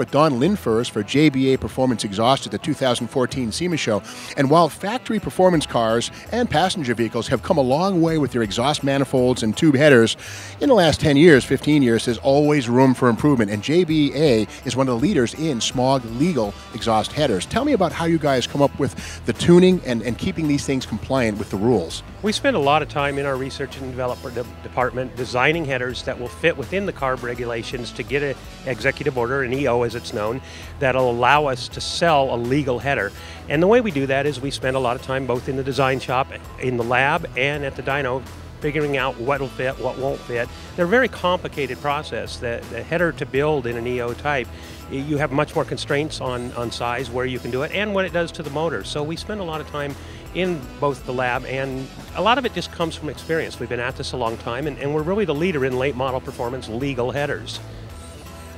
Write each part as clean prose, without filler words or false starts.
with Don Lindfors for JBA Performance Exhaust at the 2014 SEMA show. And while factory performance cars and passenger vehicles have come a long way with their exhaust manifolds and tube headers, in the last 10 years, 15 years, there's always room for improvement. And JBA is one of the leaders in smog legal exhaust headers. Tell me about how you guys come up with the tuning and keeping these things compliant with the rules. We spend a lot of time in our research and development department designing headers that will fit within the CARB regulations to get an executive order, an EO as it's known, that'll allow us to sell a legal header. And the way we do that is we spend a lot of time both in the design shop, in the lab, and at the dyno, figuring out what'll fit, what won't fit. They're a very complicated process. The header to build in an EO type, you have much more constraints on size, where you can do it, and what it does to the motor. So we spend a lot of time in both the lab, and a lot of it just comes from experience. We've been at this a long time, and we're really the leader in late model performance legal headers.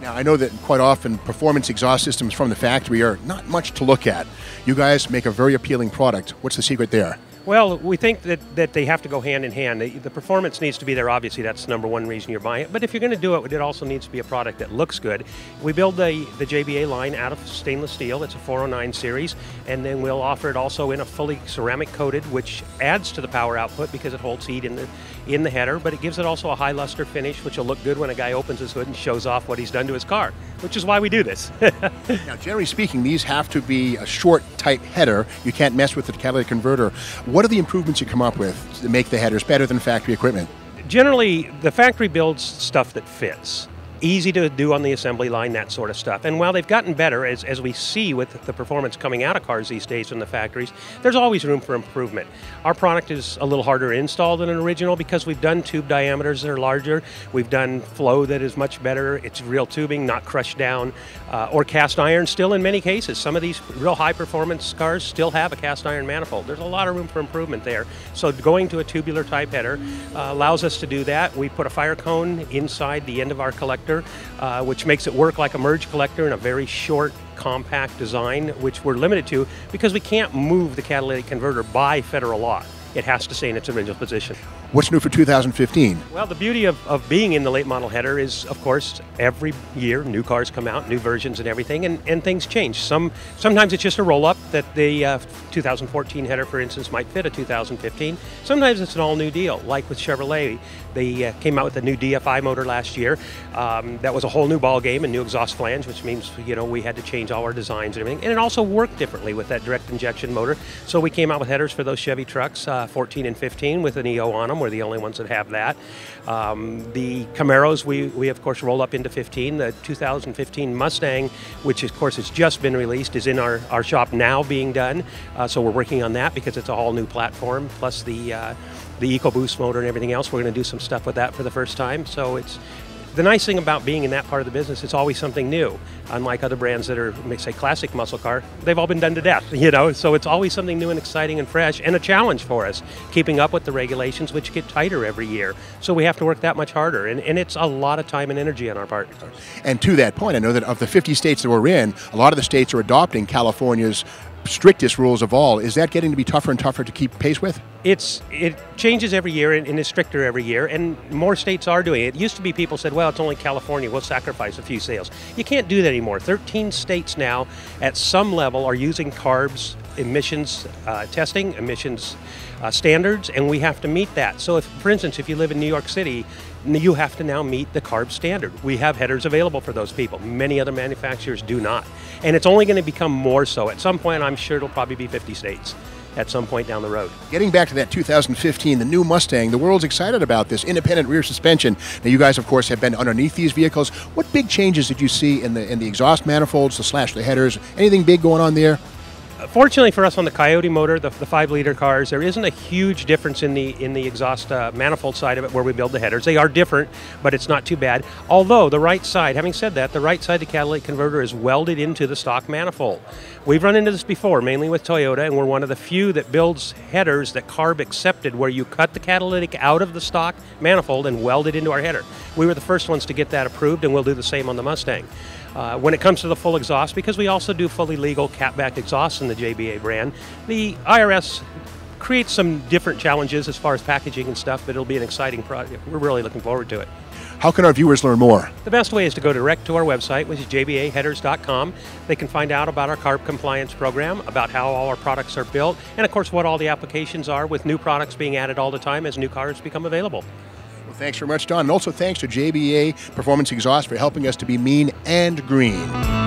Now, I know that quite often performance exhaust systems from the factory are not much to look at. You guys make a very appealing product. What's the secret there? Well, we think that they have to go hand in hand. The performance needs to be there, obviously. That's the number one reason you're buying it. But if you're going to do it, it also needs to be a product that looks good. We build the JBA line out of stainless steel. It's a 409 series. And then we'll offer it also in a fully ceramic coated, which adds to the power output because it holds heat in the header. But it gives it also a high luster finish, which will look good when a guy opens his hood and shows off what he's done to his car, which is why we do this. Now, generally speaking, these have to be a short, tight header. You can't mess with the catalytic converter. What are the improvements you come up with to make the headers better than factory equipment? Generally, the factory builds stuff that fits. Easy to do on the assembly line, that sort of stuff. And while they've gotten better, as we see with the performance coming out of cars these days from the factories, there's always room for improvement. Our product is a little harder to install than an original because we've done tube diameters that are larger, we've done flow that is much better, it's real tubing, not crushed down, or cast iron still in many cases. Some of these real high performance cars still have a cast iron manifold. There's a lot of room for improvement there. So going to a tubular type header allows us to do that. We put a fire cone inside the end of our collector, which makes it work like a merge collector in a very short, compact design, which we're limited to because we can't move the catalytic converter by federal law. It has to stay in its original position. What's new for 2015? Well, the beauty of being in the late model header is, of course, every year new cars come out, new versions and everything, and things change. Sometimes it's just a roll-up that the 2014 header, for instance, might fit a 2015. Sometimes it's an all-new deal, like with Chevrolet. They came out with a new DFI motor last year. That was a whole new ball game, a new exhaust flange, which means we had to change all our designs and everything. And it also worked differently with that direct injection motor. So we came out with headers for those Chevy trucks, 14 and 15, with an EO on them. We're the only ones that have that. The Camaros, we of course roll up into 15. The 2015 Mustang, which of course has just been released, is in our shop now being done. So we're working on that because it's a whole new platform, plus the EcoBoost motor and everything else. We're going to do some stuff with that for the first time. So it's the nice thing about being in that part of the business, it's always something new. Unlike other brands that are, say, classic muscle car, they've all been done to death, so it's always something new and exciting and fresh, and a challenge for us, keeping up with the regulations, which get tighter every year. So we have to work that much harder, and it's a lot of time and energy on our part. And to that point, I know that of the 50 states that we're in, a lot of the states are adopting California's strictest rules of all. Is that getting to be tougher and tougher to keep pace with? It changes every year and is stricter every year, and more states are doing it. It used to be people said, well, it's only California, we'll sacrifice a few sales. You can't do that anymore. 13 states now at some level are using CARB's emissions testing, emissions standards, and we have to meet that. So if, for instance, if you live in New York City, you have to now meet the CARB standard. We have headers available for those people. Many other manufacturers do not. And it's only going to become more so. At some point, I'm sure it'll probably be 50 states at some point down the road. Getting back to that 2015, the new Mustang, the world's excited about this independent rear suspension. Now, you guys, of course, have been underneath these vehicles. What big changes did you see in the exhaust manifolds, the headers? Anything big going on there? Fortunately for us on the Coyote motor, the 5-liter cars, there isn't a huge difference in the exhaust manifold side of it where we build the headers. They are different, but it's not too bad. Although the right side, having said that, the right side of the catalytic converter is welded into the stock manifold. We've run into this before, mainly with Toyota, and we're one of the few that builds headers that CARB accepted where you cut the catalytic out of the stock manifold and weld it into our header. We were the first ones to get that approved, and we'll do the same on the Mustang. When it comes to the full exhaust, because we also do fully legal catback exhausts in the JBA brand, the IRS create some different challenges as far as packaging and stuff, but it'll be an exciting project. We're really looking forward to it. How can our viewers learn more? The best way is to go direct to our website, which is jbaheaders.com. They can find out about our CARB compliance program, about how all our products are built, and of course what all the applications are, with new products being added all the time as new cars become available. Well, thanks very much, Don. And also thanks to JBA Performance Exhaust for helping us to be mean and green.